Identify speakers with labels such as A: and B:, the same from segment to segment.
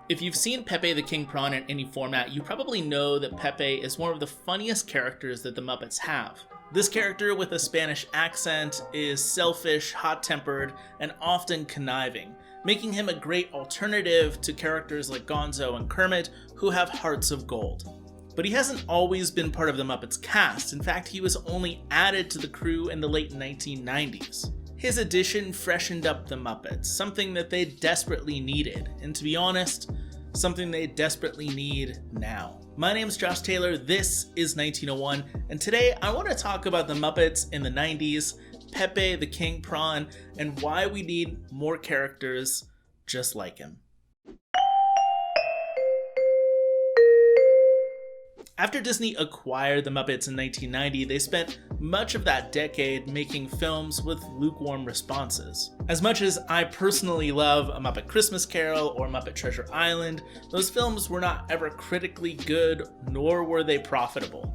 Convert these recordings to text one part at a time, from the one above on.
A: If you've seen Pepe the King Prawn in any format, you probably know that Pepe is one of the funniest characters that the Muppets have. This character with a Spanish accent is selfish, hot-tempered, and often conniving, making him a great alternative to characters like Gonzo and Kermit, who have hearts of gold. But he hasn't always been part of the Muppets cast. In fact, he was only added to the crew in the late 1990s. His addition freshened up the Muppets, something that they desperately needed, and to be honest, something they desperately need now. My name is Josh Taylor, this is 1901, and today I want to talk about the Muppets in the 90s, Pepe the King Prawn, and why we need more characters just like him. After Disney acquired the Muppets in 1990, they spent much of that decade making films with lukewarm responses. As much as I personally love A Muppet Christmas Carol or Muppet Treasure Island, those films were not ever critically good, nor were they profitable.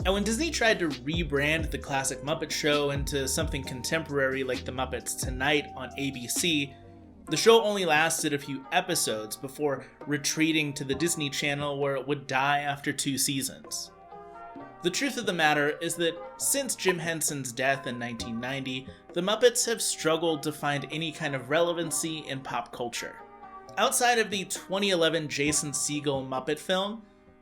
A: And when Disney tried to rebrand the classic Muppet Show into something contemporary like The Muppets Tonight on ABC, the show only lasted a few episodes before retreating to the Disney Channel, where it would die after 2 seasons. The truth of the matter is that since Jim Henson's death in 1990, the Muppets have struggled to find any kind of relevancy in pop culture. Outside of the 2011 Jason Segel Muppet film,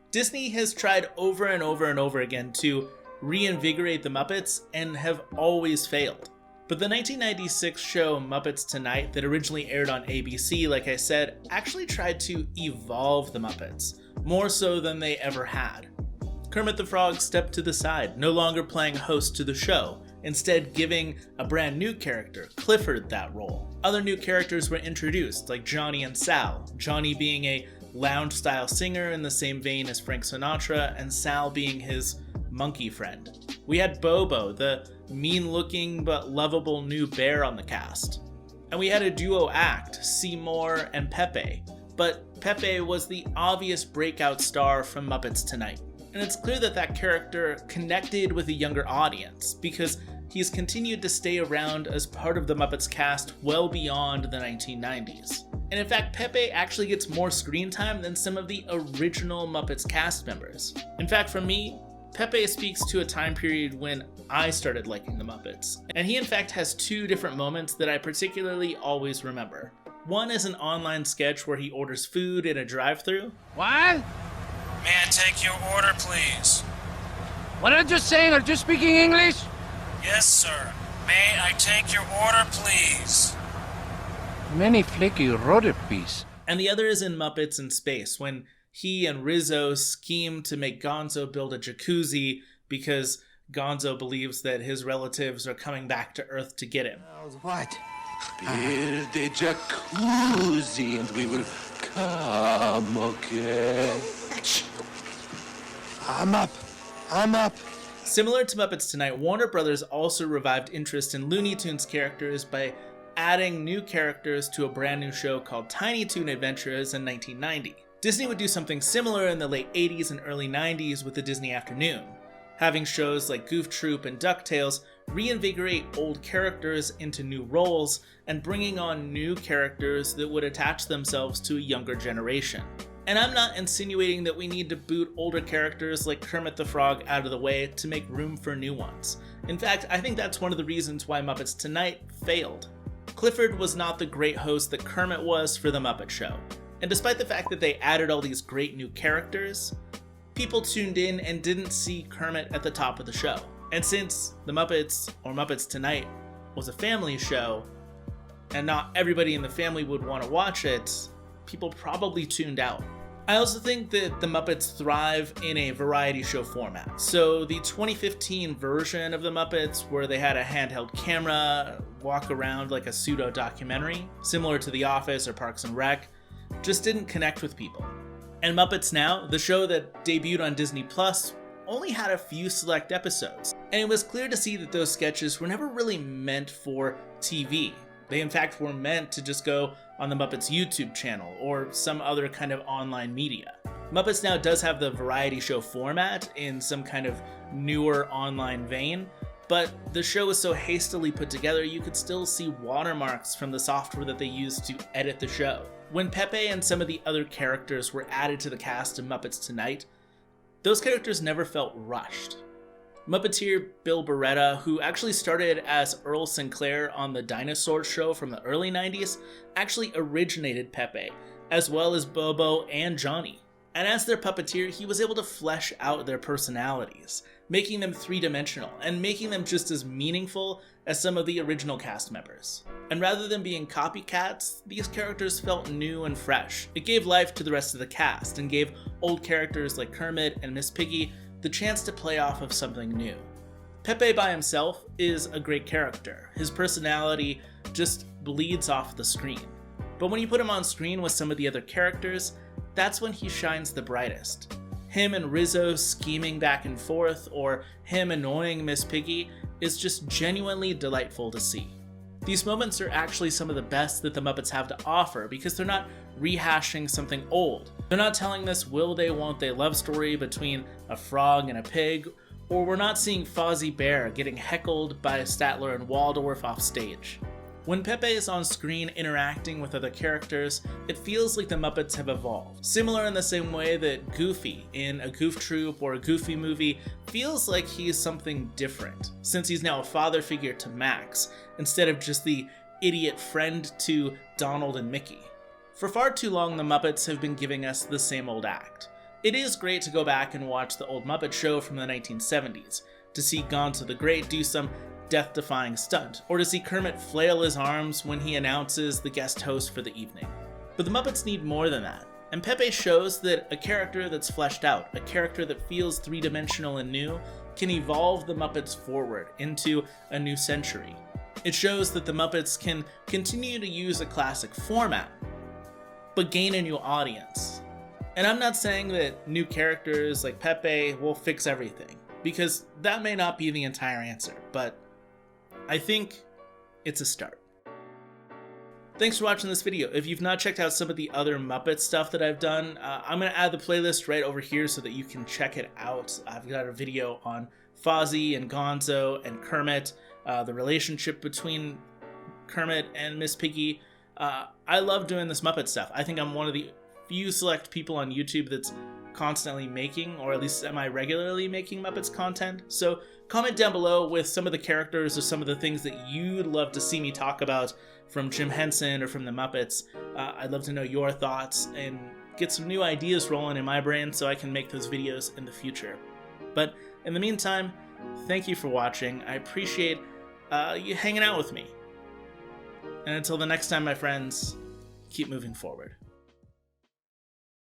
A: Disney has tried over and over and over again to reinvigorate the Muppets and have always failed. But the 1996 show Muppets Tonight, that originally aired on ABC, like I said, actually tried to evolve the Muppets, more so than they ever had. Kermit the Frog stepped to the side, no longer playing host to the show, instead giving a brand new character, Clifford, that role. Other new characters were introduced, like Johnny and Sal, Johnny being a lounge-style singer in the same vein as Frank Sinatra, and Sal being his monkey friend. We had Bobo, the mean-looking but lovable new bear, on the cast. And we had a duo act, Seymour and Pepe, but Pepe was the obvious breakout star from Muppets Tonight. And it's clear that that character connected with a younger audience, because he's continued to stay around as part of the Muppets cast well beyond the 1990s. And in fact, Pepe actually gets more screen time than some of the original Muppets cast members. In fact, for me, Pepe speaks to a time period when I started liking the Muppets, and he in fact has 2 different moments that I particularly always remember. One is an online sketch where he orders food in a drive-thru.
B: What?
C: May I take your order, please?
B: What are you saying? Are you speaking English?
C: Yes, sir. May I take your order, please?
B: Many flaky rotor piece.
A: And the other is in Muppets in Space, when he and Rizzo scheme to make Gonzo build a jacuzzi because Gonzo believes that his relatives are coming back to Earth to get him.
D: What? Build a jacuzzi and we will come again. I'm up.
A: Similar to Muppets Tonight, Warner Brothers also revived interest in Looney Tunes characters by adding new characters to a brand new show called Tiny Toon Adventures in 1990. Disney would do something similar in the late 80s and early 90s with the Disney Afternoon, having shows like Goof Troop and DuckTales reinvigorate old characters into new roles and bringing on new characters that would attach themselves to a younger generation. And I'm not insinuating that we need to boot older characters like Kermit the Frog out of the way to make room for new ones. In fact, I think that's one of the reasons why Muppets Tonight failed. Clifford was not the great host that Kermit was for The Muppet Show. And despite the fact that they added all these great new characters, people tuned in and didn't see Kermit at the top of the show. And since The Muppets, or Muppets Tonight, was a family show, and not everybody in the family would want to watch it, people probably tuned out. I also think that the Muppets thrive in a variety show format. So the 2015 version of the Muppets, where they had a handheld camera, walk around like a pseudo-documentary, similar to The Office or Parks and Rec, just didn't connect with people. And Muppets Now, the show that debuted on Disney Plus, only had a few select episodes. And it was clear to see that those sketches were never really meant for TV. They in fact were meant to just go on the Muppets YouTube channel or some other kind of online media. Muppets Now does have the variety show format in some kind of newer online vein, but the show was so hastily put together you could still see watermarks from the software that they used to edit the show. When Pepe and some of the other characters were added to the cast of Muppets Tonight, those characters never felt rushed. Muppeteer Bill Beretta, who actually started as Earl Sinclair on the Dinosaur Show from the early 90s, actually originated Pepe, as well as Bobo and Johnny. And as their puppeteer, he was able to flesh out their personalities, making them three-dimensional and making them just as meaningful as some of the original cast members. And rather than being copycats, these characters felt new and fresh. It gave life to the rest of the cast and gave old characters like Kermit and Miss Piggy the chance to play off of something new. Pepe by himself is a great character. His personality just bleeds off the screen. But when you put him on screen with some of the other characters, that's when he shines the brightest. Him and Rizzo scheming back and forth, or him annoying Miss Piggy, is just genuinely delightful to see. These moments are actually some of the best that the Muppets have to offer because they're not rehashing something old. They're not telling this will they won't they love story between a frog and a pig, or we're not seeing Fozzie Bear getting heckled by Statler and Waldorf off stage. When Pepe is on screen interacting with other characters, it feels like the Muppets have evolved. Similar in the same way that Goofy in a Goof Troop or a Goofy movie feels like he's something different, since he's now a father figure to Max, instead of just the idiot friend to Donald and Mickey. For far too long, the Muppets have been giving us the same old act. It is great to go back and watch the old Muppet Show from the 1970s, to see Gonzo the Great do some death-defying stunt, or to see Kermit flail his arms when he announces the guest host for the evening. But the Muppets need more than that, and Pepe shows that a character that's fleshed out, a character that feels three-dimensional and new, can evolve the Muppets forward into a new century. It shows that the Muppets can continue to use a classic format, but gain a new audience. And I'm not saying that new characters like Pepe will fix everything, because that may not be the entire answer, but I think it's a start. Thanks for watching this video. If you've not checked out some of the other Muppet stuff that I've done, I'm going to add the playlist right over here so that you can check it out. I've got a video on Fozzie and Gonzo and Kermit, the relationship between Kermit and Miss Piggy. I love doing this Muppet stuff. I think I'm one of the few select people on YouTube that's constantly making, or at least semi-regularly making, Muppets content. So comment down below with some of the characters or some of the things that you'd love to see me talk about from Jim Henson or from the Muppets. I'd love to know your thoughts and get some new ideas rolling in my brain so I can make those videos in the future. But in the meantime, thank you for watching. I appreciate you hanging out with me. And until the next time, my friends, keep moving forward.